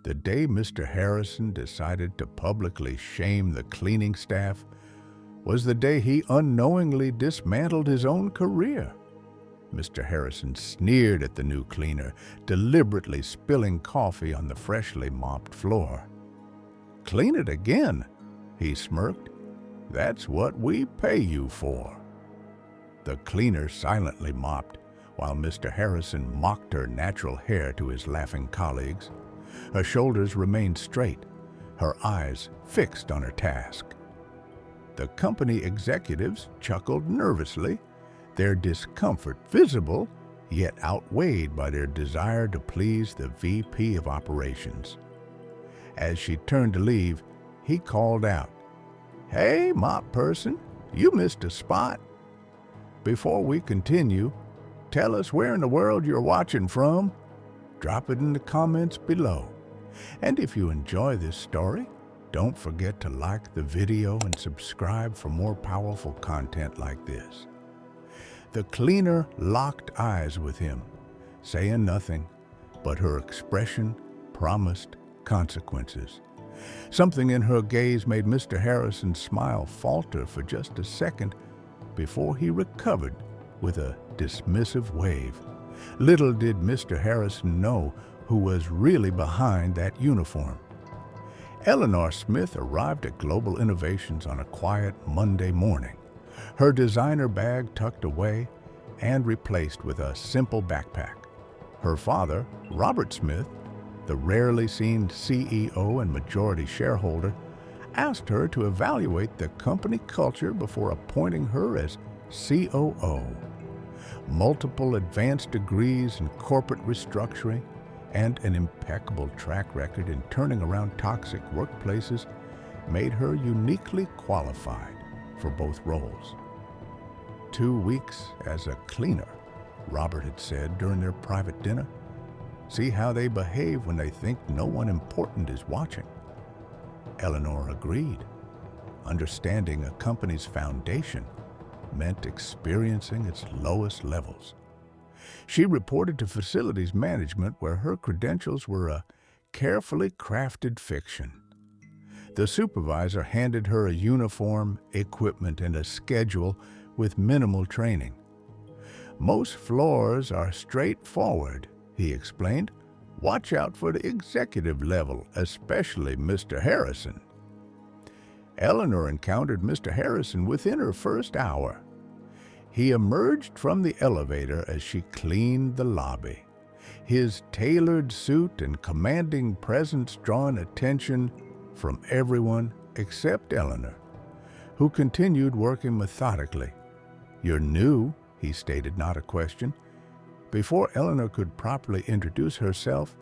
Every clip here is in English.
The day Mr. Harrison decided to publicly shame the cleaning staff was the day he unknowingly dismantled his own career. Mr. Harrison sneered at the new cleaner, deliberately spilling coffee on the freshly mopped floor. "Clean it again," he smirked. "That's what we pay you for." The cleaner silently mopped, while Mr. Harrison mocked her natural hair to his laughing colleagues. Her shoulders remained straight, her eyes fixed on her task. The company executives chuckled nervously, their discomfort visible, yet outweighed by their desire to please the VP of Operations. As she turned to leave, he called out, "Hey, mop person, you missed a spot. Before we continue, tell us where in the world you're watching from. Drop it in the comments below. And if you enjoy this story, don't forget to like the video and subscribe for more powerful content like this." The cleaner locked eyes with him, saying nothing, but her expression promised consequences. Something in her gaze made Mr. Harrison's smile falter for just a second before he recovered with a dismissive wave. Little did Mr. Harrison know who was really behind that uniform. Eleanor Smith arrived at Global Innovations on a quiet Monday morning, her designer bag tucked away and replaced with a simple backpack. Her father, Robert Smith, the rarely seen CEO and majority shareholder, asked her to evaluate the company culture before appointing her as COO. Multiple advanced degrees in corporate restructuring and an impeccable track record in turning around toxic workplaces made her uniquely qualified for both roles. 2 weeks as a cleaner, Robert had said during their private dinner. See how they behave when they think no one important is watching. Eleanor agreed. Understanding a company's foundation meant experiencing its lowest levels. She reported to facilities management, where her credentials were a carefully crafted fiction. The supervisor handed her a uniform, equipment, and a schedule with minimal training. "Most floors are straightforward," he explained. "Watch out for the executive level, especially Mr. Harrison." Eleanor encountered Mr. Harrison within her first hour. He emerged from the elevator as she cleaned the lobby, his tailored suit and commanding presence drawing attention from everyone except Eleanor, who continued working methodically. "You're new," he stated, not a question. Before Eleanor could properly introduce herself,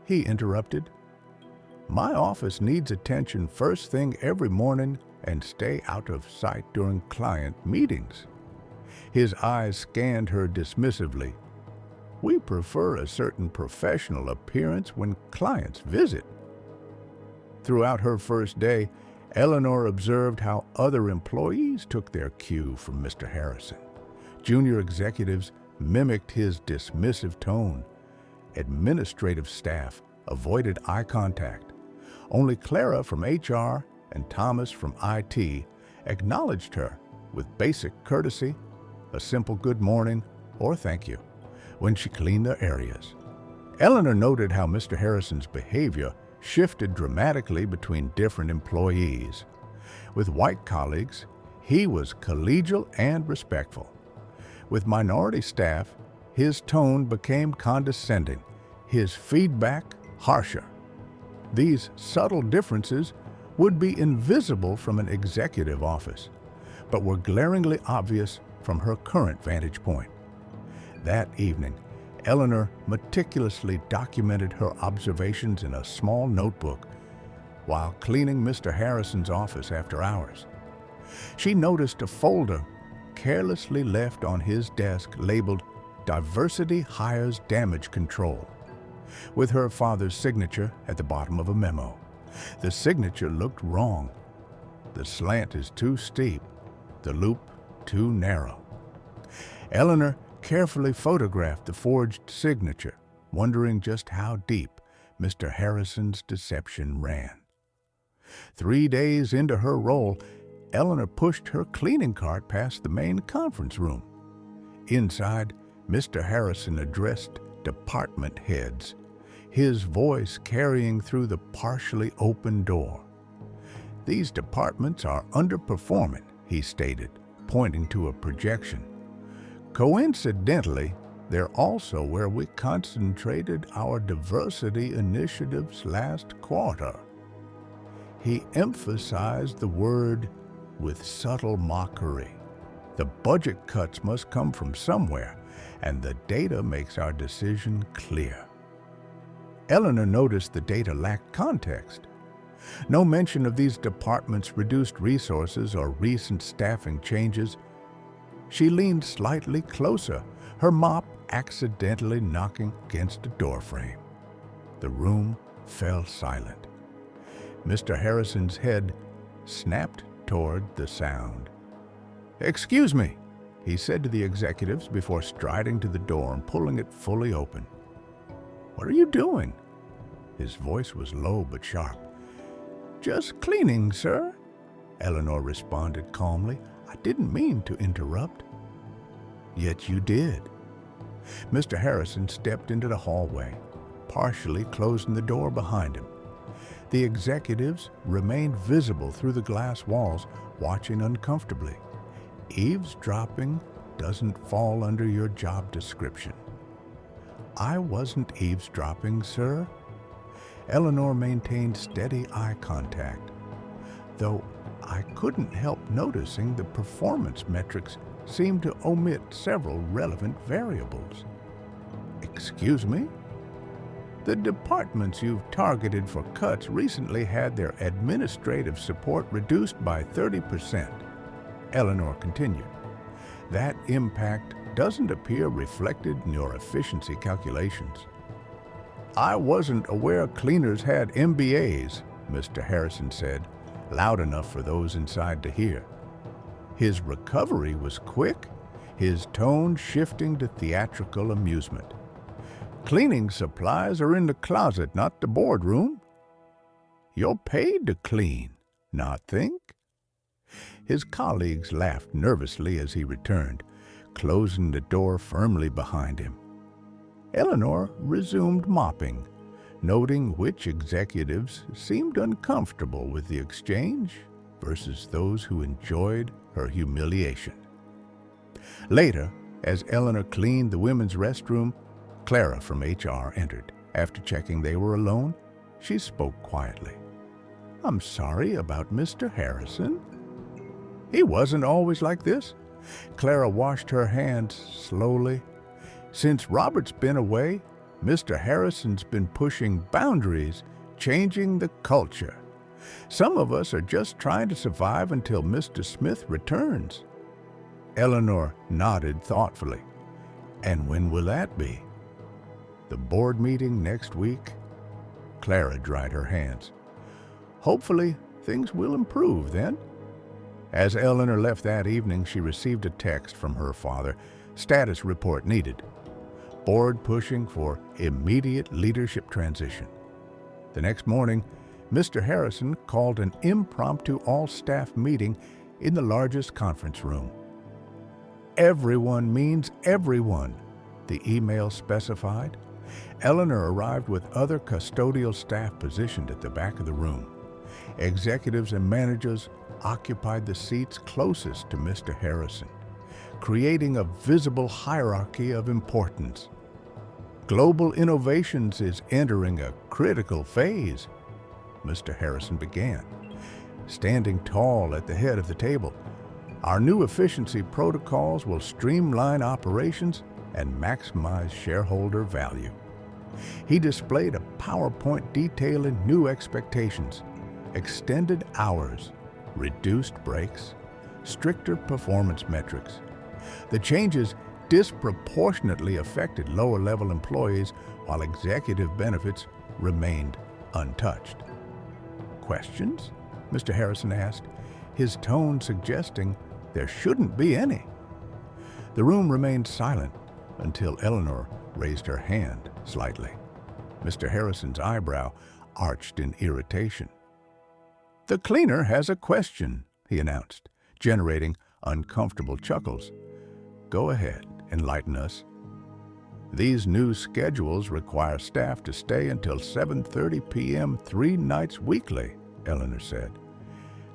he interrupted. "My office needs attention first thing every morning and stay out of sight during client meetings." His eyes scanned her dismissively. "We prefer a certain professional appearance when clients visit." Throughout her first day, Eleanor observed how other employees took their cue from Mr. Harrison. Junior executives mimicked his dismissive tone. Administrative staff avoided eye contact. Only Clara from HR and Thomas from IT acknowledged her with basic courtesy, a simple good morning or thank you, when she cleaned their areas. Eleanor noted how Mr. Harrison's behavior shifted dramatically between different employees. With white colleagues, he was collegial and respectful. With minority staff, his tone became condescending, his feedback harsher. These subtle differences would be invisible from an executive office, but were glaringly obvious from her current vantage point. That evening, Eleanor meticulously documented her observations in a small notebook while cleaning Mr. Harrison's office after hours. She noticed a folder carelessly left on his desk labeled "Diversity Hires Damage Control," with her father's signature at the bottom of a memo. The signature looked wrong. The slant is too steep, the loop too narrow. Eleanor carefully photographed the forged signature, wondering just how deep Mr. Harrison's deception ran. 3 days into her role, Eleanor pushed her cleaning cart past the main conference room. Inside, Mr. Harrison addressed department heads, his voice carrying through the partially open door. "These departments are underperforming," he stated, pointing to a projection. "Coincidentally, they're also where we concentrated our diversity initiatives last quarter." He emphasized the word with subtle mockery. The budget cuts must come from somewhere, and the data makes our decision clear. Eleanor noticed the data lacked context. No mention of these departments' reduced resources or recent staffing changes. She leaned slightly closer, her mop accidentally knocking against a doorframe. The room fell silent. Mr. Harrison's head snapped toward the sound. "Excuse me," he said to the executives before striding to the door and pulling it fully open. "What are you doing?" His voice was low but sharp. "Just cleaning, sir," Eleanor responded calmly. "I didn't mean to interrupt." "Yet you did." Mr. Harrison stepped into the hallway, partially closing the door behind him. The executives remained visible through the glass walls, watching uncomfortably. Eavesdropping doesn't fall under your job description. "I wasn't eavesdropping, sir." Eleanor maintained steady eye contact, though I couldn't help noticing the performance metrics seemed to omit several relevant variables. "Excuse me?" "The departments you've targeted for cuts recently had their administrative support reduced by 30%, Eleanor continued. "That impact doesn't appear reflected in your efficiency calculations." "I wasn't aware cleaners had MBAs, Mr. Harrison said, loud enough for those inside to hear. His recovery was quick, his tone shifting to theatrical amusement. "Cleaning supplies are in the closet, not the boardroom. You're paid to clean, not think." His colleagues laughed nervously as he returned, closing the door firmly behind him. Eleanor resumed mopping, noting which executives seemed uncomfortable with the exchange versus those who enjoyed her humiliation. Later, as Eleanor cleaned the women's restroom, Clara from HR entered. After checking they were alone, she spoke quietly. "I'm sorry about Mr. Harrison." "He wasn't always like this." Clara washed her hands slowly. "Since Robert's been away, Mr. Harrison's been pushing boundaries, changing the culture. Some of us are just trying to survive until Mr. Smith returns." Eleanor nodded thoughtfully. "And when will that be?" "The board meeting next week." Clara dried her hands. "Hopefully, things will improve then." As Eleanor left that evening, she received a text from her father. Status report needed. Board pushing for immediate leadership transition. The next morning, Mr. Harrison called an impromptu all-staff meeting in the largest conference room. "Everyone means everyone," the email specified. Eleanor arrived with other custodial staff positioned at the back of the room. Executives and managers occupied the seats closest to Mr. Harrison, creating a visible hierarchy of importance. "Global Innovations is entering a critical phase," Mr. Harrison began, standing tall at the head of the table. "Our new efficiency protocols will streamline operations and maximize shareholder value." He displayed a PowerPoint detailing new expectations: extended hours, reduced breaks, stricter performance metrics. The changes disproportionately affected lower-level employees, while executive benefits remained untouched. "Questions?" Mr. Harrison asked, his tone suggesting there shouldn't be any. The room remained silent until Eleanor raised her hand slightly. Mr. Harrison's eyebrow arched in irritation. "The cleaner has a question," he announced, generating uncomfortable chuckles. "Go ahead, enlighten us." "These new schedules require staff to stay until 7:30 p.m. 3 nights weekly," Eleanor said.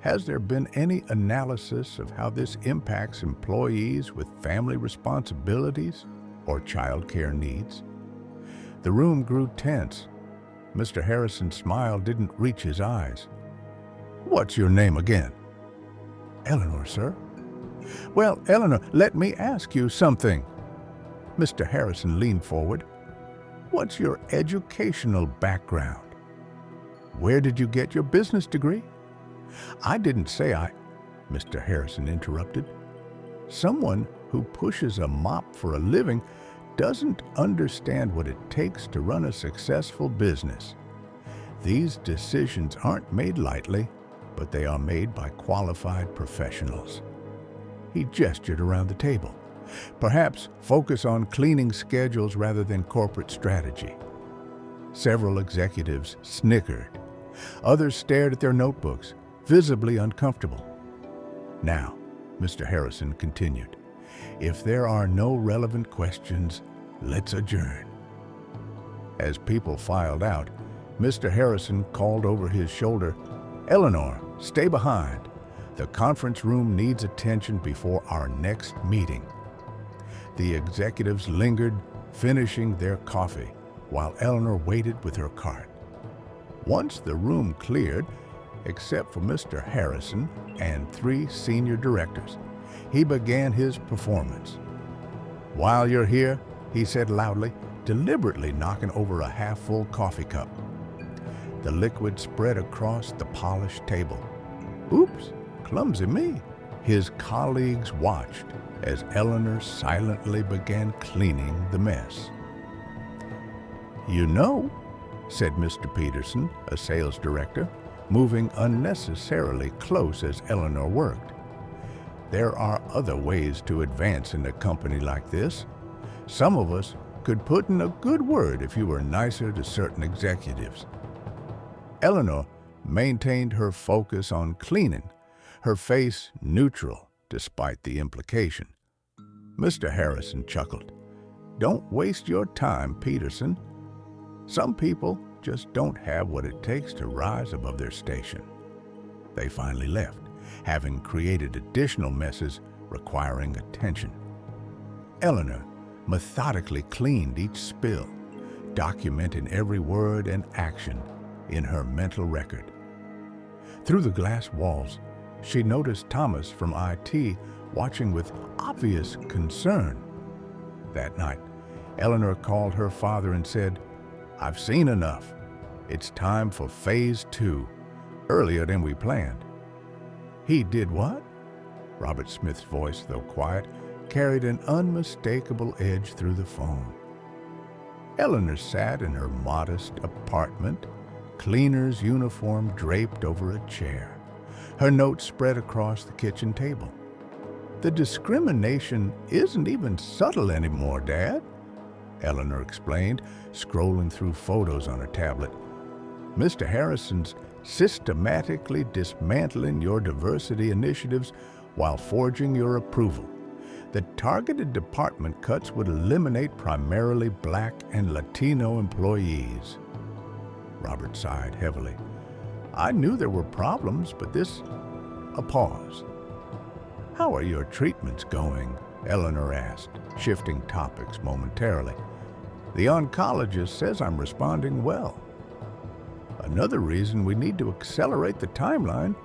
"Has there been any analysis of how this impacts employees with family responsibilities or childcare needs?" The room grew tense. Mr. Harrison's smile didn't reach his eyes. "What's your name again?" "Eleanor, sir." "Well, Eleanor, let me ask you something." Mr. Harrison leaned forward. "What's your educational background? Where did you get your business degree?" "I didn't say I—" Mr. Harrison interrupted. "Someone who pushes a mop for a living doesn't understand what it takes to run a successful business. These decisions aren't made lightly, but they are made by qualified professionals." He gestured around the table. "Perhaps focus on cleaning schedules rather than corporate strategy." Several executives snickered. Others stared at their notebooks, visibly uncomfortable. "Now," Mr. Harrison continued, "if there are no relevant questions, let's adjourn." As people filed out, Mr. Harrison called over his shoulder, "Eleanor, stay behind. The conference room needs attention before our next meeting." The executives lingered, finishing their coffee, while Eleanor waited with her cart. Once the room cleared, except for Mr. Harrison and 3 senior directors, he began his performance. "While you're here," he said loudly, deliberately knocking over a half-full coffee cup. The liquid spread across the polished table. "Oops, clumsy me." His colleagues watched as Eleanor silently began cleaning the mess. "You know," said Mr. Peterson, a sales director, moving unnecessarily close as Eleanor worked, "there are other ways to advance in a company like this. Some of us could put in a good word if you were nicer to certain executives." Eleanor maintained her focus on cleaning, her face neutral despite the implication. Mr. Harrison chuckled. "Don't waste your time, Peterson. Some people just don't have what it takes to rise above their station." They finally left, having created additional messes requiring attention. Eleanor methodically cleaned each spill, documenting every word and action in her mental record. Through the glass walls, she noticed Thomas from IT watching with obvious concern. That night, Eleanor called her father and said, "I've seen enough. It's time for phase 2, earlier than we planned." "He did what?" Robert Smith's voice, though quiet, carried an unmistakable edge through the phone. Eleanor sat in her modest apartment, cleaner's uniform draped over a chair, her notes spread across the kitchen table. "The discrimination isn't even subtle anymore, Dad," Eleanor explained, scrolling through photos on her tablet. "Mr. Harrison's systematically dismantling your diversity initiatives while forging your approval. The targeted department cuts would eliminate primarily Black and Latino employees." Robert sighed heavily. "I knew there were problems, but this—" A pause. "How are your treatments going?" Eleanor asked, shifting topics momentarily. "The oncologist says I'm responding well." "Another reason we need to accelerate the timeline."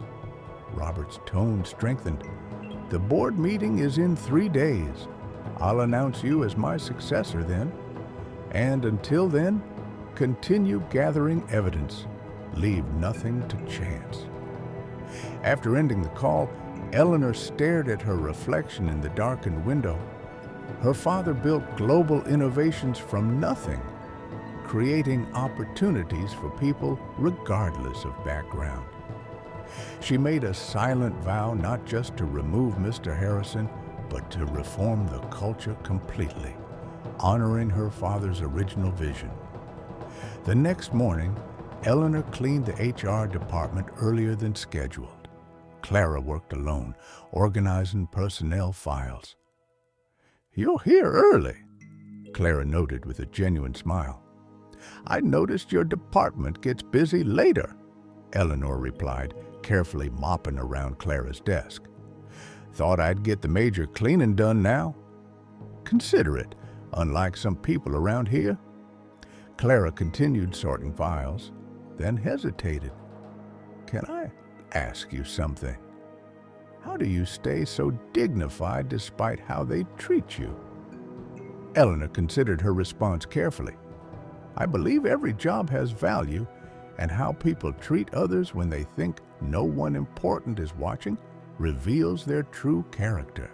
Robert's tone strengthened. "The board meeting is in 3 days. I'll announce you as my successor then. And until then, continue gathering evidence. Leave nothing to chance." After ending the call, Eleanor stared at her reflection in the darkened window. Her father built global innovations from nothing, creating opportunities for people regardless of background. She made a silent vow not just to remove Mr. Harrison, but to reform the culture completely, honoring her father's original vision. The next morning, Eleanor cleaned the HR department earlier than scheduled. Clara worked alone, organizing personnel files. "You're here early," Clara noted with a genuine smile. "I noticed your department gets busy later," Eleanor replied, carefully mopping around Clara's desk. "Thought I'd get the major cleaning done now. Considerate, unlike some people around here." Clara continued sorting files, then hesitated. "Can I ask you something? How do you stay so dignified despite how they treat you?" Eleanor considered her response carefully. "I believe every job has value, and how people treat others when they think no one important is watching reveals their true character."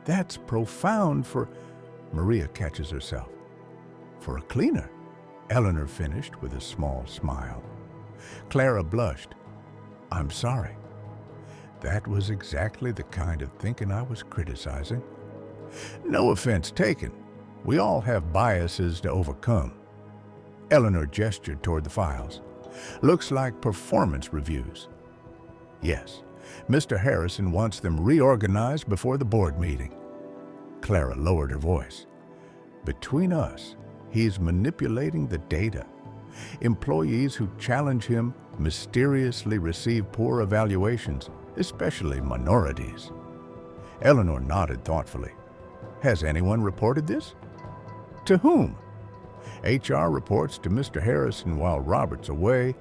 "That's profound for—" Maria catches herself. "For a cleaner," Eleanor finished with a small smile. Clara blushed. "I'm sorry. That was exactly the kind of thinking I was criticizing." "No offense taken. We all have biases to overcome." Eleanor gestured toward the files. "Looks like performance reviews." "Yes, Mr. Harrison wants them reorganized before the board meeting." Clara lowered her voice. "Between us, he's manipulating the data. Employees who challenge him mysteriously receive poor evaluations, especially minorities." Eleanor nodded thoughtfully. "Has anyone reported this?" "To whom?" "HR reports to Mr. Harrison while Robert's away.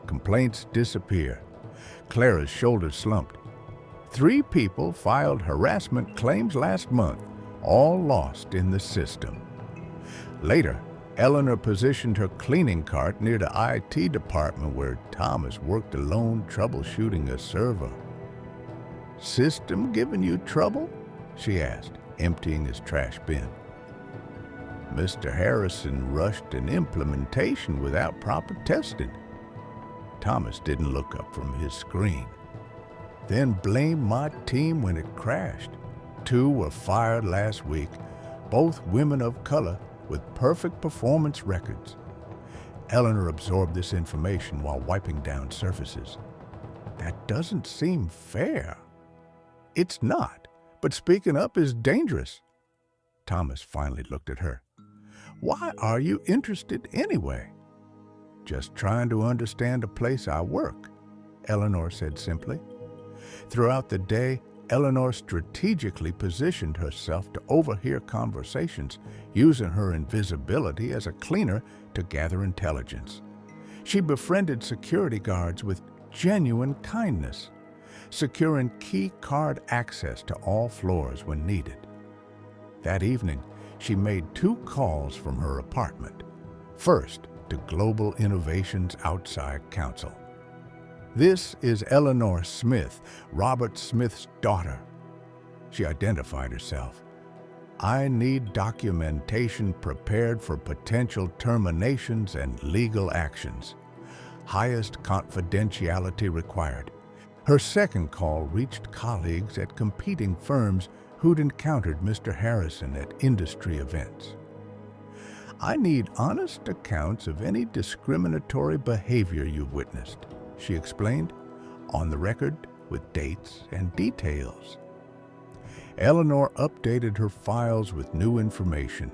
Complaints disappear." Clara's shoulders slumped. 3 people filed harassment claims last month, all lost in the system." Later, Eleanor positioned her cleaning cart near the IT department where Thomas worked alone troubleshooting a server. "System giving you trouble?" she asked, emptying his trash bin. "Mr. Harrison rushed an implementation without proper testing." Thomas didn't look up from his screen. "Then blamed my team when it crashed. 2 were fired last week, both women of color with perfect performance records." Eleanor absorbed this information while wiping down surfaces. "That doesn't seem fair." "It's not, but speaking up is dangerous." Thomas finally looked at her. "Why are you interested anyway?" "Just trying to understand a place I work," Eleanor said simply. Throughout the day, Eleanor strategically positioned herself to overhear conversations, using her invisibility as a cleaner to gather intelligence. She befriended security guards with genuine kindness, securing key card access to all floors when needed. That evening, she made 2 calls from her apartment. First, to Global Innovations Outside Counsel. "This is Eleanor Smith, Robert Smith's daughter." She identified herself. "I need documentation prepared for potential terminations and legal actions. Highest confidentiality required." Her second call reached colleagues at competing firms who'd encountered Mr. Harrison at industry events. "I need honest accounts of any discriminatory behavior you've witnessed," she explained, "on the record with dates and details." Eleanor updated her files with new information,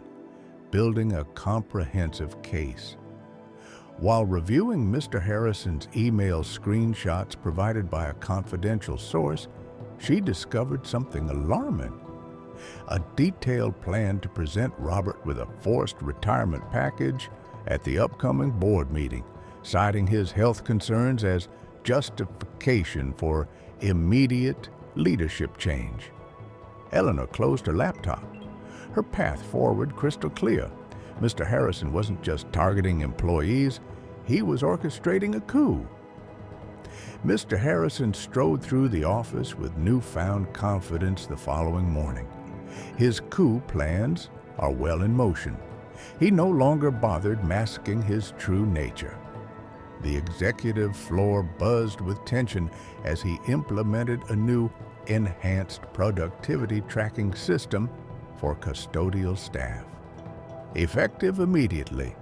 building a comprehensive case. While reviewing Mr. Harrison's email screenshots provided by a confidential source, she discovered something alarming. A detailed plan to present Robert with a forced retirement package at the upcoming board meeting, citing his health concerns as justification for immediate leadership change. Eleanor closed her laptop. Her path forward crystal clear. Mr. Harrison wasn't just targeting employees, he was orchestrating a coup. Mr. Harrison strode through the office with newfound confidence the following morning. His coup plans are well in motion. He no longer bothered masking his true nature. The executive floor buzzed with tension as he implemented a new enhanced productivity tracking system for custodial staff. Effective immediately,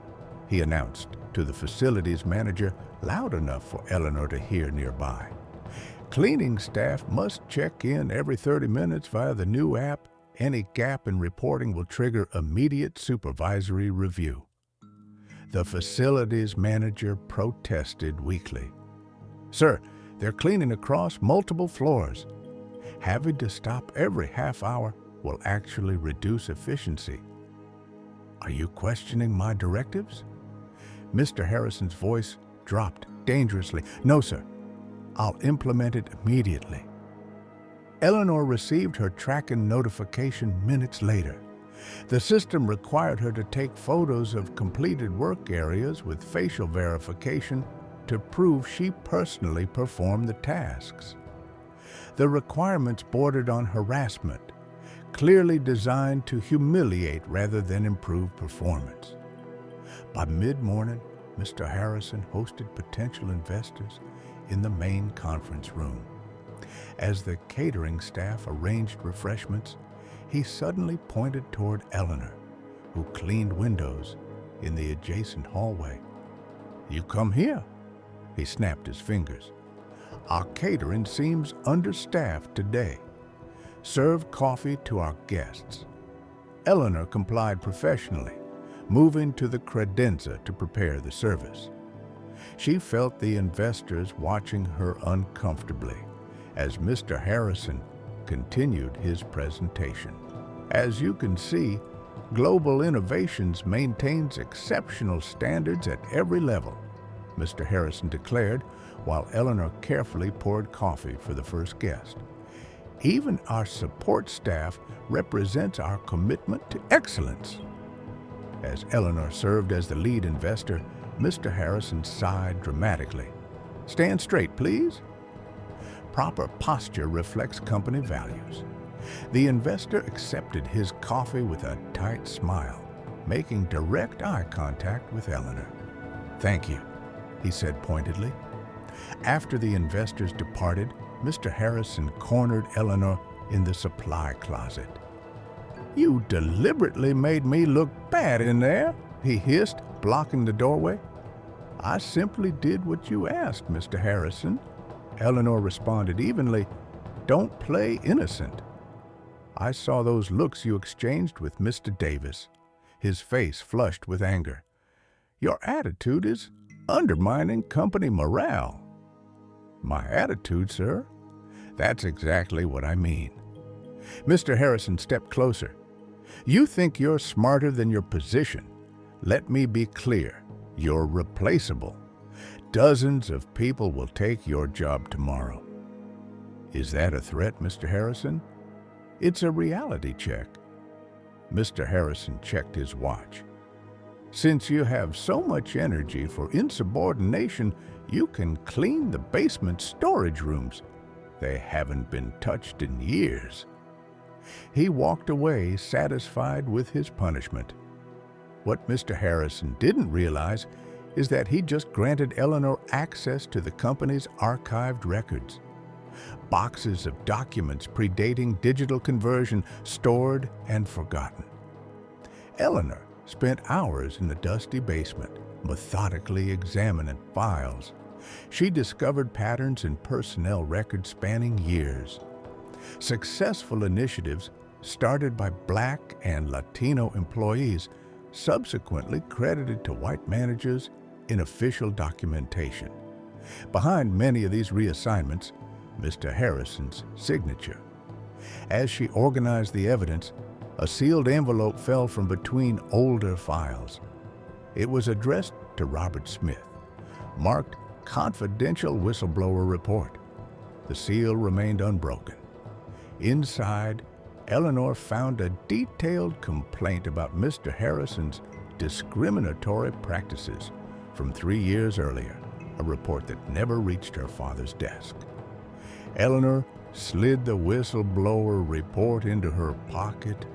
he announced to the facilities manager loud enough for Eleanor to hear nearby. Cleaning staff must check in every 30 minutes via the new app. Any gap in reporting will trigger immediate supervisory review. The facilities manager protested weakly. "Sir, they're cleaning across multiple floors. Having to stop every half hour will actually reduce efficiency. Are you questioning my directives?" Mr. Harrison's voice dropped dangerously. "No, sir. I'll implement it immediately." Eleanor received her tracking notification minutes later. The system required her to take photos of completed work areas with facial verification to prove she personally performed the tasks. The requirements bordered on harassment, clearly designed to humiliate rather than improve performance. By mid-morning, Mr. Harrison hosted potential investors in the main conference room. As the catering staff arranged refreshments, he suddenly pointed toward Eleanor, who cleaned windows in the adjacent hallway. "You come here," he snapped his fingers. "Our catering seems understaffed today. Serve coffee to our guests." Eleanor complied professionally, moving to the credenza to prepare the service. She felt the investors watching her uncomfortably as Mr. Harrison continued his presentation. "As you can see, Global Innovations maintains exceptional standards at every level," Mr. Harrison declared while Eleanor carefully poured coffee for the first guest. "Even our support staff represents our commitment to excellence." As Eleanor served as the lead investor, Mr. Harrison sighed dramatically. "Stand straight, please." Proper posture reflects company values. The investor accepted his coffee with a tight smile, making direct eye contact with Eleanor. "Thank you," he said pointedly. After the investors departed, Mr. Harrison cornered Eleanor in the supply closet. "You deliberately made me look bad in there," he hissed, blocking the doorway. "I simply did what you asked, Mr. Harrison," Eleanor responded evenly. "Don't play innocent." "I saw those looks you exchanged with Mr. Davis." His face flushed with anger. "Your attitude is undermining company morale." "My attitude, sir? That's exactly what I mean." Mr. Harrison stepped closer. "You think you're smarter than your position. Let me be clear. You're replaceable. Dozens of people will take your job tomorrow." "Is that a threat, Mr. Harrison?" "It's a reality check." Mr. Harrison checked his watch. "Since you have so much energy for insubordination, you can clean the basement storage rooms. They haven't been touched in years." He walked away, satisfied with his punishment. What Mr. Harrison didn't realize is that he just granted Eleanor access to the company's archived records. Boxes of documents predating digital conversion stored and forgotten. Eleanor spent hours in the dusty basement, methodically examining files. She discovered patterns in personnel records spanning years. Successful initiatives started by Black and Latino employees, subsequently credited to white managers in official documentation. Behind many of these reassignments, Mr. Harrison's signature. As she organized the evidence, a sealed envelope fell from between older files. It was addressed to Robert Smith, marked Confidential Whistleblower Report. The seal remained unbroken. Inside, Eleanor found a detailed complaint about Mr. Harrison's discriminatory practices from 3 years earlier, a report that never reached her father's desk. Eleanor slid the whistleblower report into her pocket,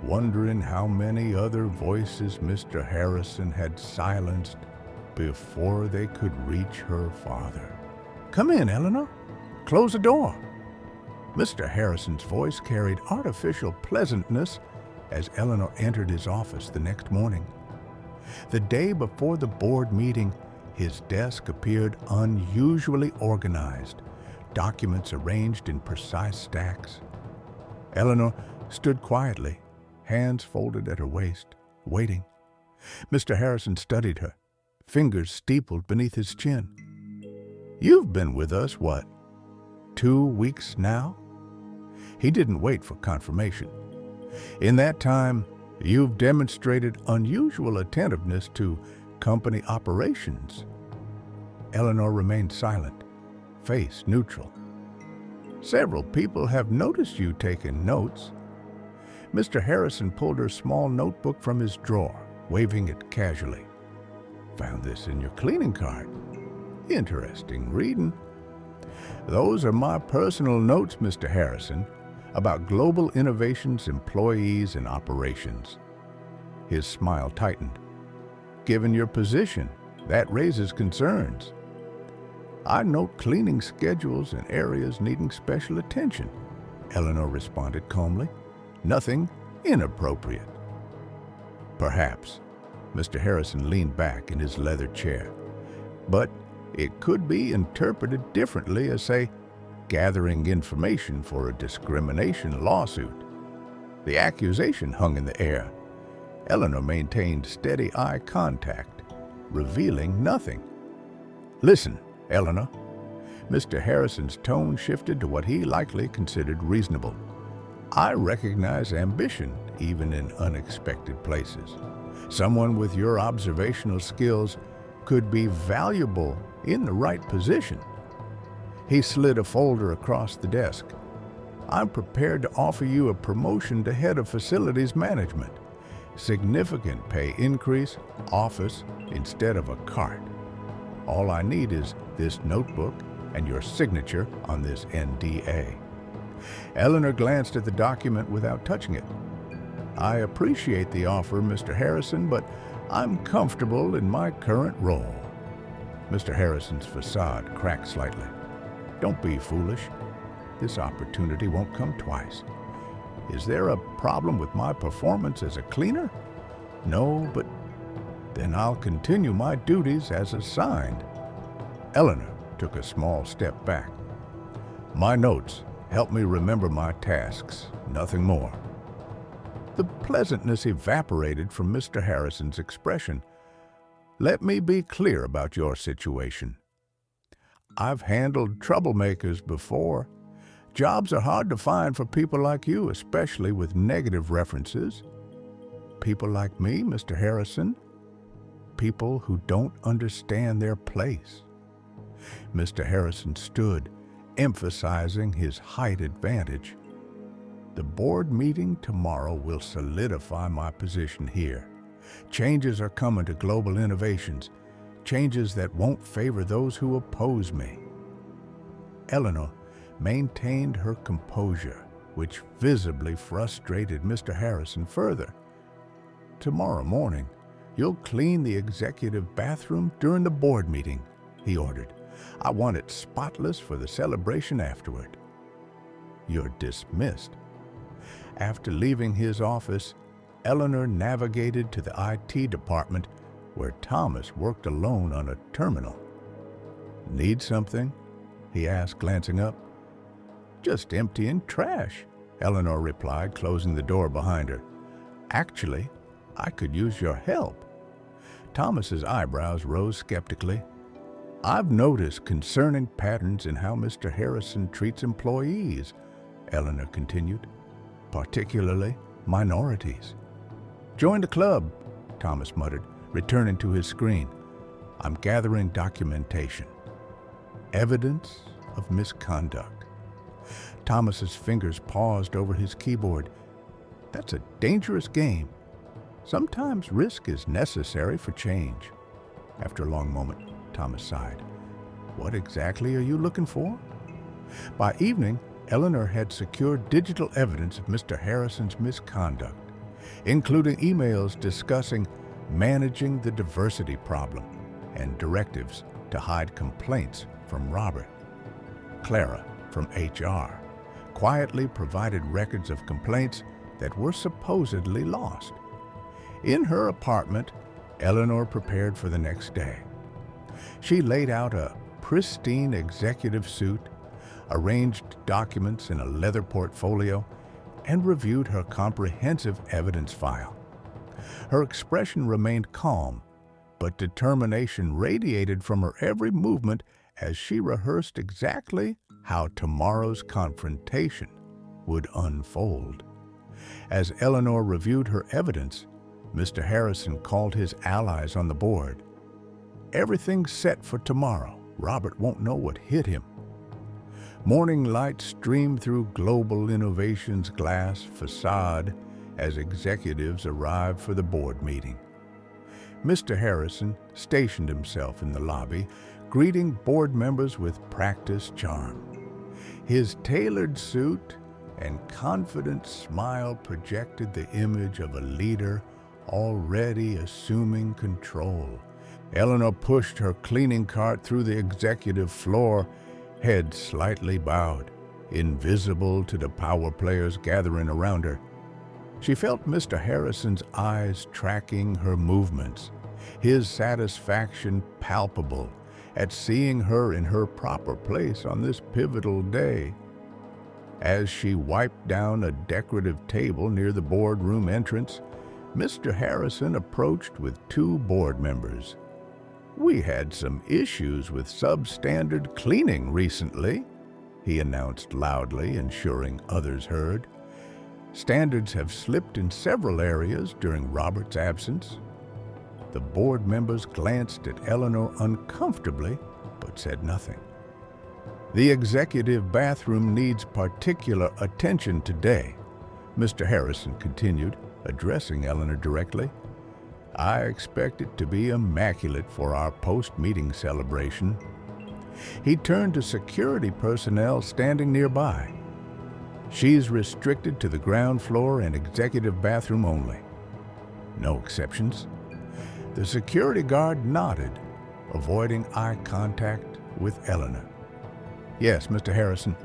wondering how many other voices Mr. Harrison had silenced before they could reach her father. "Come in, Eleanor. Close the door." Mr. Harrison's voice carried artificial pleasantness as Eleanor entered his office the next morning. The day before the board meeting, his desk appeared unusually organized, documents arranged in precise stacks. Eleanor stood quietly, hands folded at her waist, waiting. Mr. Harrison studied her, fingers steepled beneath his chin. "You've been with us, what, 2 weeks now?" He didn't wait for confirmation. "In that time, you've demonstrated unusual attentiveness to company operations." Eleanor remained silent, face neutral. "Several people have noticed you taking notes." Mr. Harrison pulled her small notebook from his drawer, waving it casually. "Found this in your cleaning cart. Interesting reading." "Those are my personal notes, Mr. Harrison, about Global Innovations employees and operations." His smile tightened. "Given your position, that raises concerns." "I note cleaning schedules and areas needing special attention," Eleanor responded calmly. "Nothing inappropriate." "Perhaps." Mr. Harrison leaned back in his leather chair. "But it could be interpreted differently as, say, gathering information for a discrimination lawsuit." The accusation hung in the air. Eleanor maintained steady eye contact, revealing nothing. "Listen, Eleanor." Mr. Harrison's tone shifted to what he likely considered reasonable. "I recognize ambition even in unexpected places. Someone with your observational skills could be valuable in the right position." He slid a folder across the desk. "I'm prepared to offer you a promotion to head of facilities management. Significant pay increase, office instead of a cart. All I need is this notebook and your signature on this NDA." Eleanor glanced at the document without touching it. "I appreciate the offer, Mr. Harrison, but I'm comfortable in my current role." Mr. Harrison's facade cracked slightly. "Don't be foolish. This opportunity won't come twice. Is there a problem with my performance as a cleaner? No, but then I'll continue my duties as assigned." Eleanor took a small step back. "My notes help me remember my tasks, nothing more." The pleasantness evaporated from Mr. Harrison's expression. "Let me be clear about your situation. I've handled troublemakers before. Jobs are hard to find for people like you, especially with negative references." "People like me, Mr. Harrison?" "People who don't understand their place." Mr. Harrison stood, emphasizing his height advantage. "The board meeting tomorrow will solidify my position here. Changes are coming to Global Innovations, changes that won't favor those who oppose me." Eleanor maintained her composure, which visibly frustrated Mr. Harrison further. "Tomorrow morning, you'll clean the executive bathroom during the board meeting," he ordered. "I want it spotless for the celebration afterward." "You're dismissed." After leaving his office, Eleanor navigated to the IT department where Thomas worked alone on a terminal. "Need something?" he asked, glancing up. "Just emptying trash," Eleanor replied, closing the door behind her. "Actually, I could use your help." Thomas's eyebrows rose skeptically. "I've noticed concerning patterns in how Mr. Harrison treats employees," Eleanor continued, "particularly minorities." "Join the club," Thomas muttered, returning to his screen. "I'm gathering documentation. Evidence of misconduct." Thomas's fingers paused over his keyboard. "That's a dangerous game. Sometimes risk is necessary for change." After a long moment, Thomas sighed. "What exactly are you looking for?" By evening, Eleanor had secured digital evidence of Mr. Harrison's misconduct, including emails discussing managing the diversity problem and directives to hide complaints from Robert. Clara, from HR, quietly provided records of complaints that were supposedly lost. In her apartment, Eleanor prepared for the next day. She laid out a pristine executive suit, arranged documents in a leather portfolio, and reviewed her comprehensive evidence file. Her expression remained calm, but determination radiated from her every movement as she rehearsed exactly how tomorrow's confrontation would unfold. As Eleanor reviewed her evidence, Mr. Harrison called his allies on the board. Everything's set for tomorrow. Robert won't know what hit him. Morning light streamed through Global Innovations' glass facade as executives arrived for the board meeting. Mr. Harrison stationed himself in the lobby, greeting board members with practiced charm. His tailored suit and confident smile projected the image of a leader already assuming control. Eleanor pushed her cleaning cart through the executive floor, head slightly bowed, invisible to the power players gathering around her. She felt Mr. Harrison's eyes tracking her movements, his satisfaction palpable at seeing her in her proper place on this pivotal day. As she wiped down a decorative table near the boardroom entrance, Mr. Harrison approached with two board members. "We had some issues with substandard cleaning recently," he announced loudly, ensuring others heard. "Standards have slipped in several areas during Robert's absence." The board members glanced at Eleanor uncomfortably, but said nothing. "The executive bathroom needs particular attention today," Mr. Harrison continued, addressing Eleanor directly. "I expect it to be immaculate for our post-meeting celebration." He turned to security personnel standing nearby. "She's restricted to the ground floor and executive bathroom only. No exceptions." The security guard nodded, avoiding eye contact with Eleanor. "Yes, Mr. Harrison."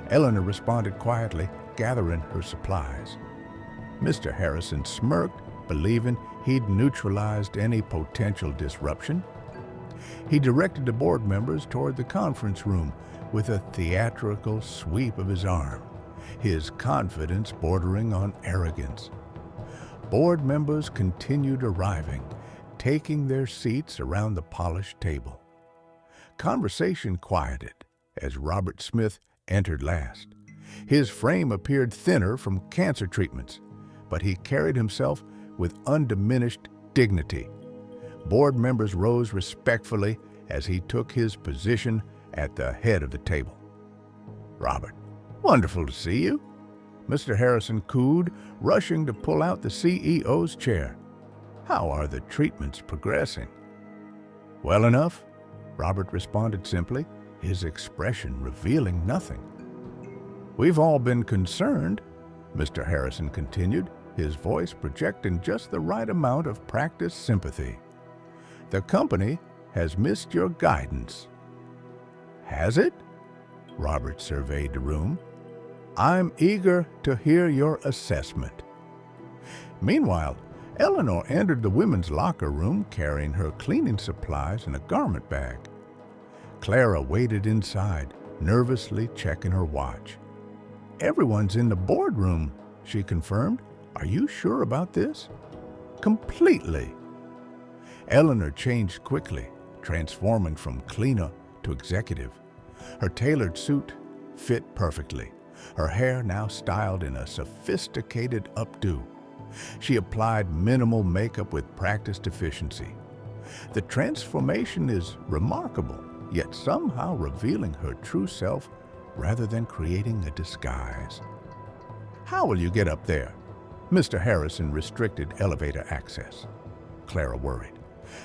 Eleanor responded quietly, gathering her supplies. Mr. Harrison smirked, believing he'd neutralized any potential disruption. He directed the board members toward the conference room with a theatrical sweep of his arm, his confidence bordering on arrogance. Board members continued arriving, taking their seats around the polished table. Conversation quieted as Robert Smith entered last. His frame appeared thinner from cancer treatments, but he carried himself with undiminished dignity. Board members rose respectfully as he took his position at the head of the table. "Robert, wonderful to see you," Mr. Harrison cooed, rushing to pull out the CEO's chair. "How are the treatments progressing?" "Well enough," Robert responded simply, his expression revealing nothing. "We've all been concerned," Mr. Harrison continued, his voice projecting just the right amount of practiced sympathy. "The company has missed your guidance." "Has it?" Robert surveyed the room. "I'm eager to hear your assessment." Meanwhile, Eleanor entered the women's locker room carrying her cleaning supplies in a garment bag. Clara waited inside, nervously checking her watch. "Everyone's in the boardroom," she confirmed. "Are you sure about this?" "Completely." Eleanor changed quickly, transforming from cleaner to executive. Her tailored suit fit perfectly, her hair now styled in a sophisticated updo. She applied minimal makeup with practiced efficiency. The transformation is remarkable, yet somehow revealing her true self rather than creating a disguise. "How will you get up there?" Mr. Harrison restricted elevator access. Clara worried.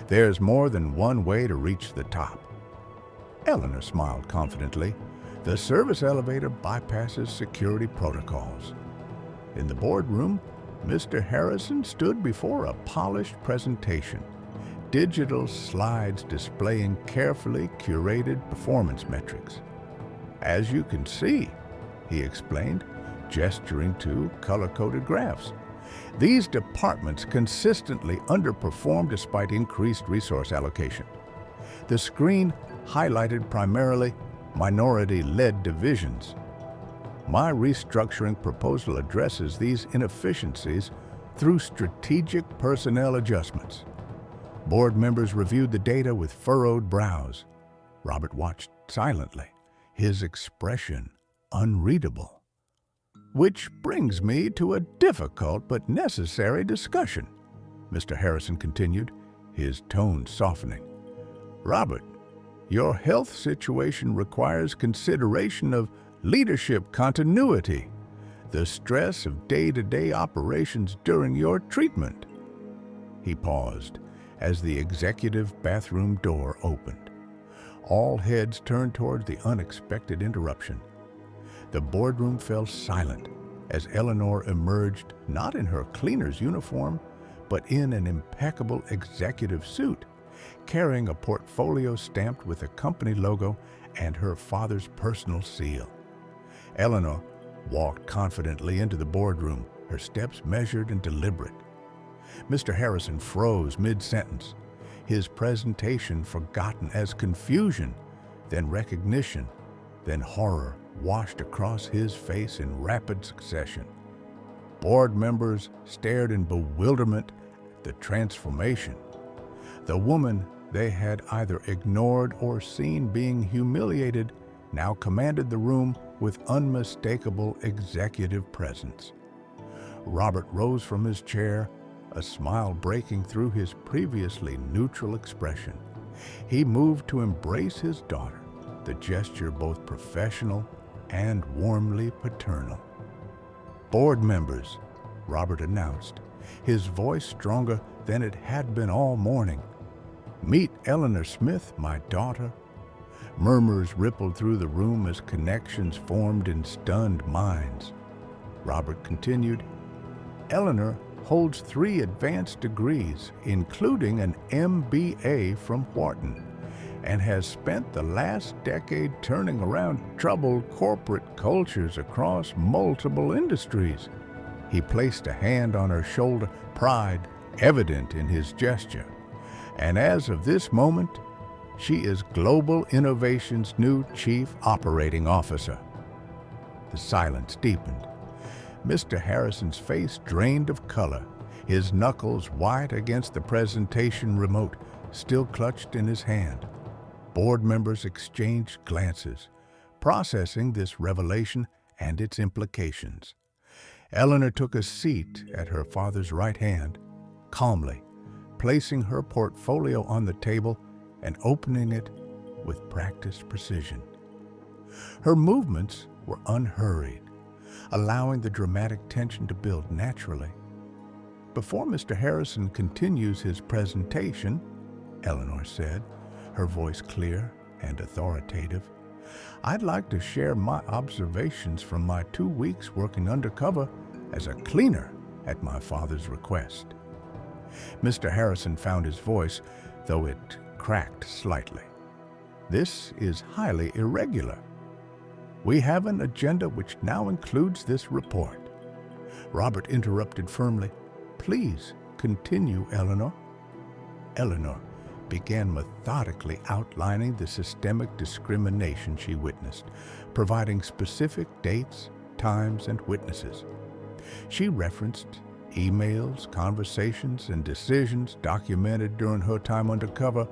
"There's more than one way to reach the top." Eleanor smiled confidently. "The service elevator bypasses security protocols." In the boardroom, Mr. Harrison stood before a polished presentation, digital slides displaying carefully curated performance metrics. "As you can see," he explained, gesturing to color-coded graphs, These departments consistently underperform despite increased resource allocation. The screen highlighted primarily minority-led divisions. My restructuring proposal addresses these inefficiencies through strategic personnel adjustments. Board members reviewed the data with furrowed brows. Robert watched silently, his expression unreadable. Which brings me to a difficult but necessary discussion, Mr. Harrison continued, his tone softening. Robert, your health situation requires consideration of leadership continuity, the stress of day-to-day operations during your treatment. He paused as the executive bathroom door opened. All heads turned toward the unexpected interruption. The boardroom fell silent as Eleanor emerged not in her cleaner's uniform, but in an impeccable executive suit, carrying a portfolio stamped with the company logo and her father's personal seal. Eleanor walked confidently into the boardroom, her steps measured and deliberate. Mr. Harrison froze mid-sentence, his presentation forgotten as confusion, then recognition, then horror washed across his face in rapid succession. Board members stared in bewilderment at the transformation. The woman they had either ignored or seen being humiliated now commanded the room with unmistakable executive presence. Robert rose from his chair, a smile breaking through his previously neutral expression. He moved to embrace his daughter, the gesture both professional and warmly paternal. Board members, Robert announced, his voice stronger than it had been all morning. Meet Eleanor Smith, my daughter. Murmurs rippled through the room as connections formed in stunned minds. Robert continued, Eleanor holds 3 advanced degrees, including an MBA from Wharton, and has spent the last decade turning around troubled corporate cultures across multiple industries. He placed a hand on her shoulder, pride evident in his gesture. And as of this moment, she is Global Innovation's new Chief Operating Officer. The silence deepened. Mr. Harrison's face drained of color, his knuckles white against the presentation remote, still clutched in his hand. Board members exchanged glances, processing this revelation and its implications. Eleanor took a seat at her father's right hand, calmly, placing her portfolio on the table and opening it with practiced precision. Her movements were unhurried, allowing the dramatic tension to build naturally. Before Mr. Harrison continues his presentation, Eleanor said, her voice clear and authoritative, I'd like to share my observations from my 2 weeks working undercover as a cleaner at my father's request. Mr. Harrison found his voice, though it cracked slightly. This is highly irregular. We have an agenda which now includes this report. Robert interrupted firmly. Please continue, Eleanor. Eleanor began methodically outlining the systemic discrimination she witnessed, providing specific dates, times, and witnesses. She referenced emails, conversations, and decisions documented during her time undercover,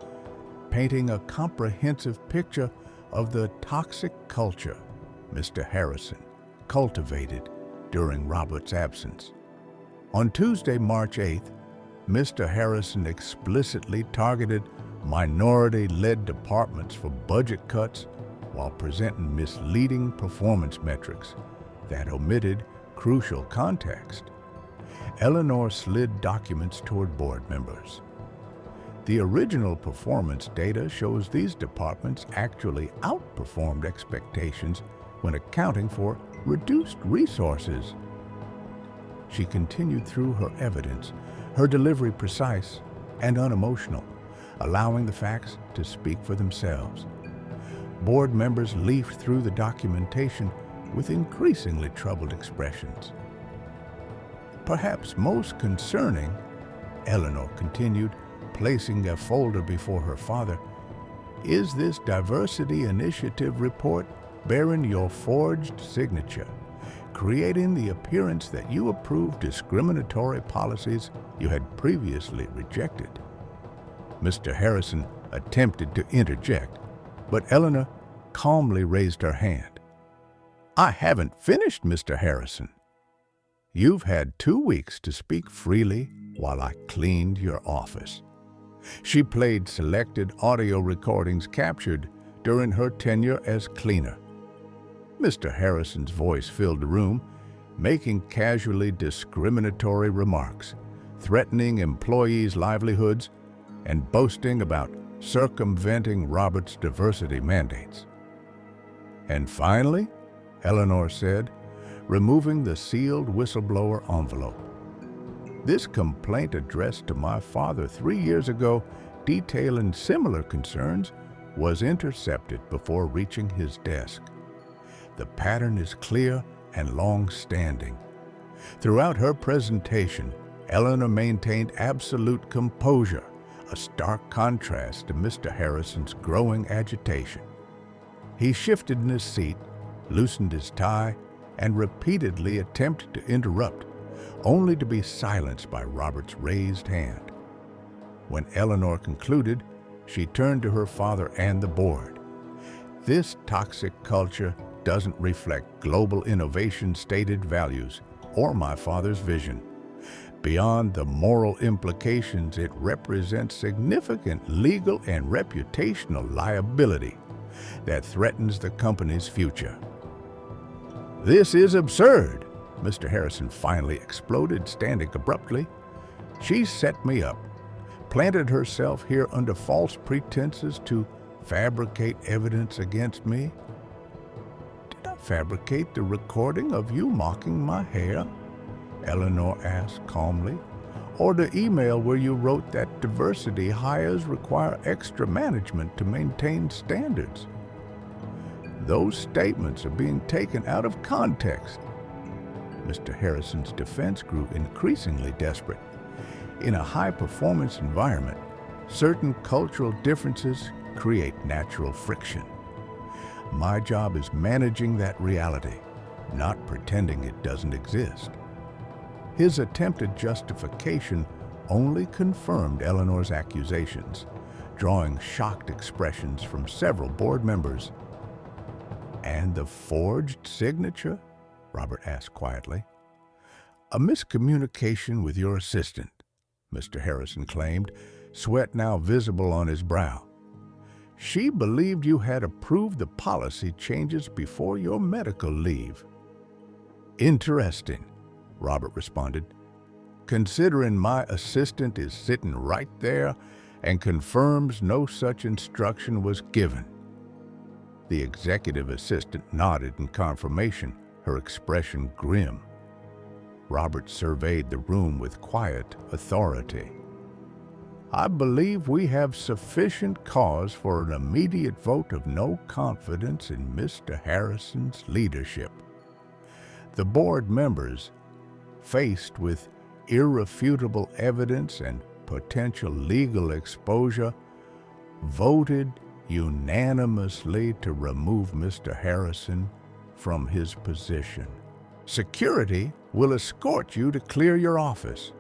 painting a comprehensive picture of the toxic culture Mr. Harrison cultivated during Robert's absence. On Tuesday, March 8th, Mr. Harrison explicitly targeted minority-led departments for budget cuts while presenting misleading performance metrics that omitted crucial context. Eleanor slid documents toward board members. The original performance data shows these departments actually outperformed expectations when accounting for reduced resources. She continued through her evidence, her delivery precise and unemotional, allowing the facts to speak for themselves. Board members leafed through the documentation with increasingly troubled expressions. perhaps most concerning, Eleanor continued, placing a folder before her father, is this diversity initiative report bearing your forged signature, creating the appearance that you approve discriminatory policies you had previously rejected. Mr. Harrison attempted to interject, but Eleanor calmly raised her hand. I haven't finished, Mr. Harrison. You've had 2 weeks to speak freely while I cleaned your office. She played selected audio recordings captured during her tenure as cleaner. Mr. Harrison's voice filled the room, making casually discriminatory remarks, threatening employees' livelihoods, and boasting about circumventing Robert's diversity mandates. And finally, Eleanor said, removing the sealed whistleblower envelope, this complaint addressed to my father 3 years ago, detailing similar concerns, was intercepted before reaching his desk. The pattern is clear and long-standing. Throughout her presentation, Eleanor maintained absolute composure, a stark contrast to Mr. Harrison's growing agitation. He shifted in his seat, loosened his tie, and repeatedly attempted to interrupt, only to be silenced by Robert's raised hand. When Eleanor concluded, she turned to her father and the board. This toxic culture doesn't reflect global innovation's stated values or my father's vision. Beyond the moral implications, it represents significant legal and reputational liability that threatens the company's future. This is absurd, Mr. Harrison finally exploded, standing abruptly. She set me up, planted herself here under false pretenses to fabricate evidence against me. Did I fabricate the recording of you mocking my hair? Eleanor asked calmly. Or the email where you wrote that diversity hires require extra management to maintain standards? Those statements are being taken out of context. Mr. Harrison's defense grew increasingly desperate. In a high-performance environment, certain cultural differences create natural friction. My job is managing that reality, not pretending it doesn't exist. His attempted justification only confirmed Eleanor's accusations, drawing shocked expressions from several board members. And the forged signature? Robert asked quietly. A miscommunication with your assistant, Mr. Harrison claimed, sweat now visible on his brow. She believed you had approved the policy changes before your medical leave. Interesting, Robert responded, considering my assistant is sitting right there and confirms no such instruction was given. The executive assistant nodded in confirmation, her expression grim. Robert surveyed the room with quiet authority. I believe we have sufficient cause for an immediate vote of no confidence in Mr. Harrison's leadership. The board members, faced with irrefutable evidence and potential legal exposure, voted unanimously to remove Mr. Harrison from his position. Security will escort you to clear your office,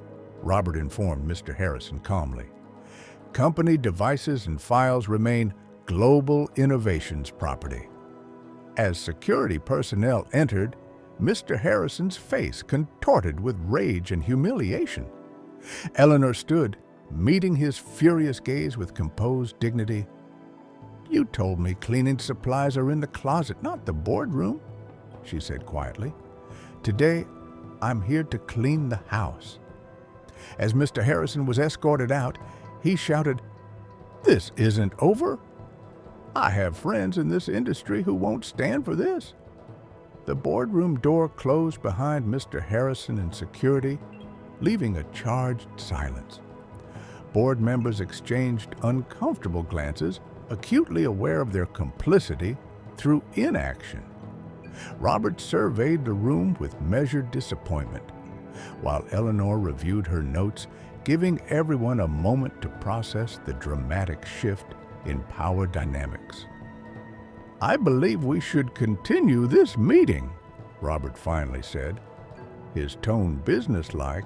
Robert informed Mr. Harrison calmly. Company devices and files remain Global Innovations property. As security personnel entered, Mr. Harrison's face contorted with rage and humiliation. Eleanor stood, meeting his furious gaze with composed dignity. You told me cleaning supplies are in the closet, not the boardroom, she said quietly. Today, I'm here to clean the house. As Mr. Harrison was escorted out, he shouted, This isn't over. I have friends in this industry who won't stand for this. The boardroom door closed behind Mr. Harrison and security, leaving a charged silence. Board members exchanged uncomfortable glances, acutely aware of their complicity through inaction. Robert surveyed the room with measured disappointment, while Eleanor reviewed her notes, giving everyone a moment to process the dramatic shift in power dynamics. "I believe we should continue this meeting," Robert finally said, his tone businesslike,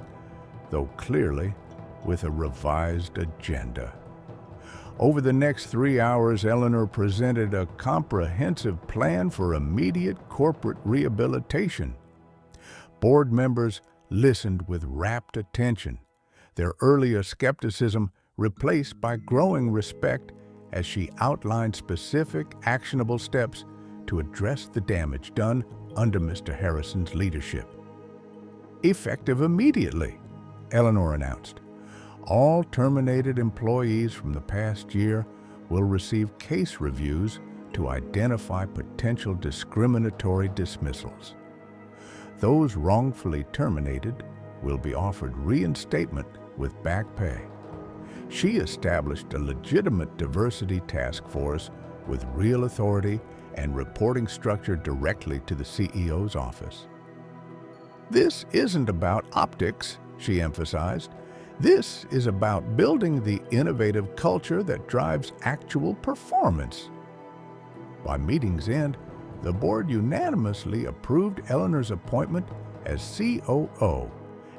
though clearly with a revised agenda. Over the next 3 hours, Eleanor presented a comprehensive plan for immediate corporate rehabilitation. Board members listened with rapt attention, their earlier skepticism replaced by growing respect as she outlined specific, actionable steps to address the damage done under Mr. Harrison's leadership. "Effective immediately," Eleanor announced. "All terminated employees from the past year will receive case reviews to identify potential discriminatory dismissals. Those wrongfully terminated will be offered reinstatement with back pay." She established a legitimate diversity task force with real authority and reporting structure directly to the CEO's office. "This isn't about optics," she emphasized. "This is about building the innovative culture that drives actual performance." By meeting's end, the board unanimously approved Eleanor's appointment as COO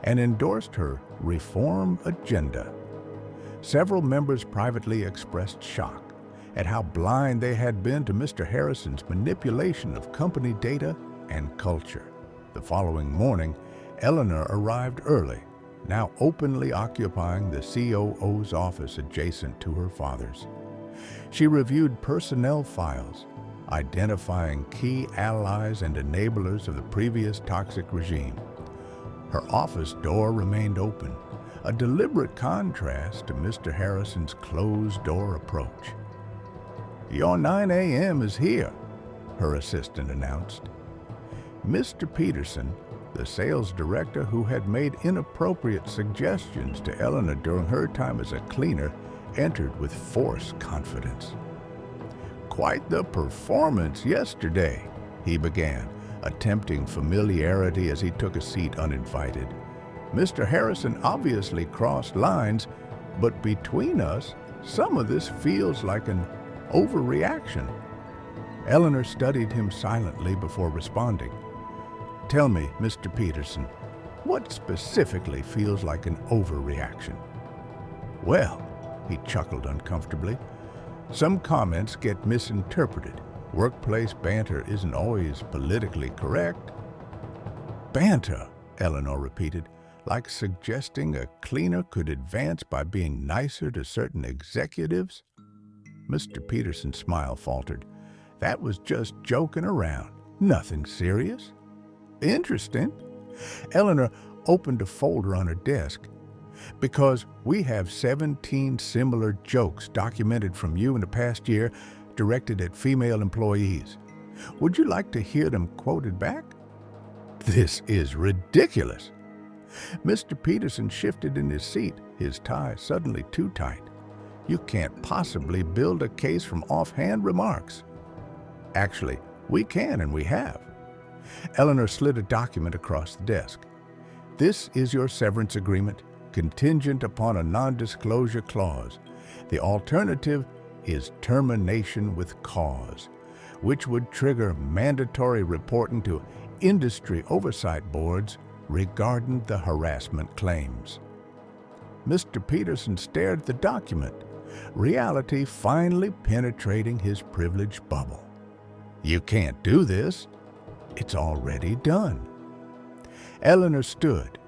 and endorsed her reform agenda. Several members privately expressed shock at how blind they had been to Mr. Harrison's manipulation of company data and culture. The following morning, Eleanor arrived early, now openly occupying the COO's office adjacent to her father's. She reviewed personnel files, identifying key allies and enablers of the previous toxic regime. Her office door remained open, a deliberate contrast to Mr. Harrison's closed-door approach. "Your 9 a.m. is here," her assistant announced. Mr. Peterson, the sales director who had made inappropriate suggestions to Eleanor during her time as a cleaner, entered with forced confidence. "Quite the performance yesterday," he began, attempting familiarity as he took a seat uninvited. "Mr. Harrison obviously crossed lines, but between us, some of this feels like an overreaction." Eleanor studied him silently before responding. "Tell me, Mr. Peterson, what specifically feels like an overreaction?" "Well," he chuckled uncomfortably, "some comments get misinterpreted. Workplace banter isn't always politically correct." "Banter," Eleanor repeated, "like suggesting a cleaner could advance by being nicer to certain executives?" Mr. Peterson's smile faltered. "That was just joking around. Nothing serious." "Interesting." Eleanor opened a folder on her desk. "Because we have 17 similar jokes documented from you in the past year directed at female employees. Would you like to hear them quoted back?" "This is ridiculous." Mr. Peterson shifted in his seat, his tie suddenly too tight. "You can't possibly build a case from offhand remarks." "Actually, we can and we have." Eleanor slid a document across the desk. "This is your severance agreement, contingent upon a non-disclosure clause. The alternative is termination with cause, which would trigger mandatory reporting to industry oversight boards regarding the harassment claims." Mr. Peterson stared at the document, reality finally penetrating his privileged bubble. "You can't do this. It's already done." Eleanor stood,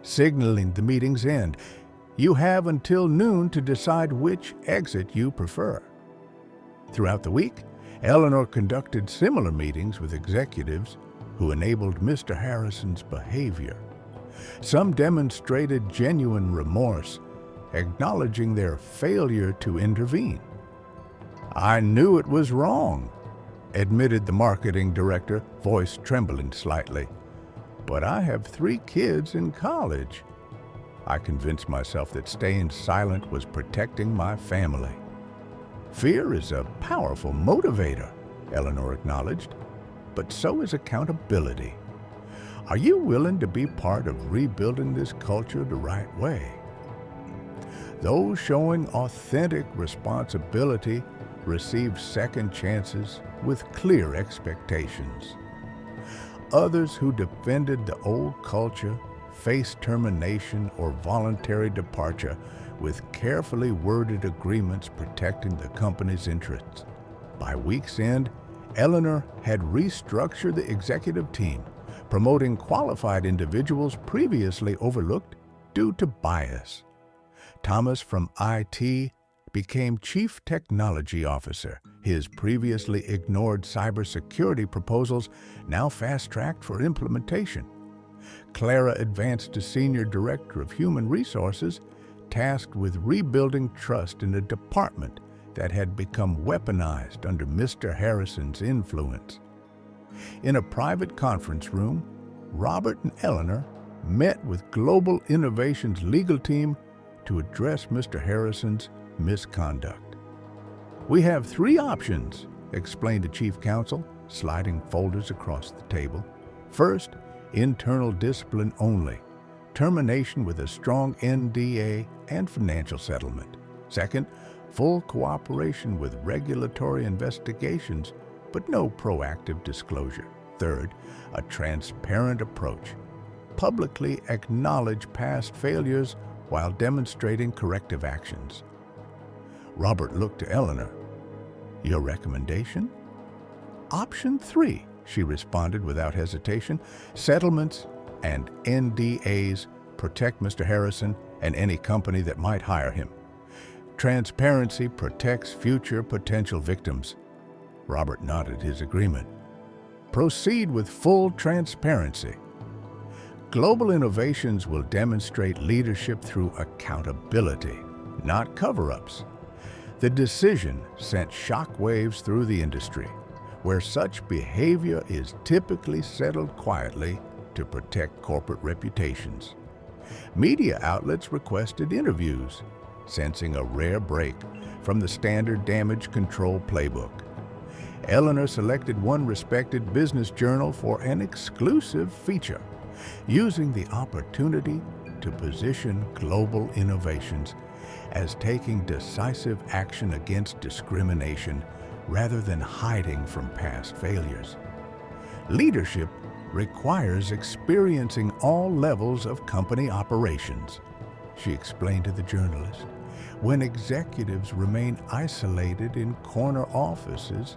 signaling the meeting's end. "You have until noon to decide which exit you prefer." Throughout the week, Eleanor conducted similar meetings with executives who enabled Mr. Harrison's behavior. Some demonstrated genuine remorse, acknowledging their failure to intervene. "I knew it was wrong," admitted the marketing director, voice trembling slightly. "But I have 3 kids in college. I convinced myself that staying silent was protecting my family." "Fear is a powerful motivator," Eleanor acknowledged, "but so is accountability. Are you willing to be part of rebuilding this culture the right way? Those showing authentic responsibility receive second chances with clear expectations. Others who defended the old culture faced termination or voluntary departure with carefully worded agreements protecting the company's interests. By week's end, Eleanor had restructured the executive team, promoting qualified individuals previously overlooked due to bias. Thomas from IT became Chief Technology Officer, his previously ignored cybersecurity proposals now fast-tracked for implementation. Clara advanced to Senior Director of Human Resources, tasked with rebuilding trust in a department that had become weaponized under Mr. Harrison's influence. In a private conference room, Robert and Eleanor met with Global Innovation's legal team to address Mr. Harrison's misconduct. "We have 3 options," explained the chief counsel, sliding folders across the table. "First, internal discipline only, termination with a strong NDA and financial settlement. Second, full cooperation with regulatory investigations, but no proactive disclosure. Third, a transparent approach. Publicly acknowledge past failures while demonstrating corrective actions." Robert looked to Eleanor. "Your recommendation?" "Option 3, she responded without hesitation. "Settlements and NDAs protect Mr. Harrison and any company that might hire him. Transparency protects future potential victims." Robert nodded his agreement. "Proceed with full transparency. Global Innovations will demonstrate leadership through accountability, not cover-ups." The decision sent shockwaves through the industry, where such behavior is typically settled quietly to protect corporate reputations. Media outlets requested interviews, sensing a rare break from the standard damage control playbook. Eleanor selected one respected business journal for an exclusive feature, using the opportunity to position Global Innovations as taking decisive action against discrimination rather than hiding from past failures. Leadership requires experiencing all levels of company operations, she explained to the journalist. When executives remain isolated in corner offices,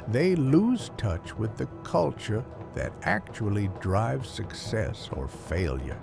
they lose touch with the culture that actually drives success or failure.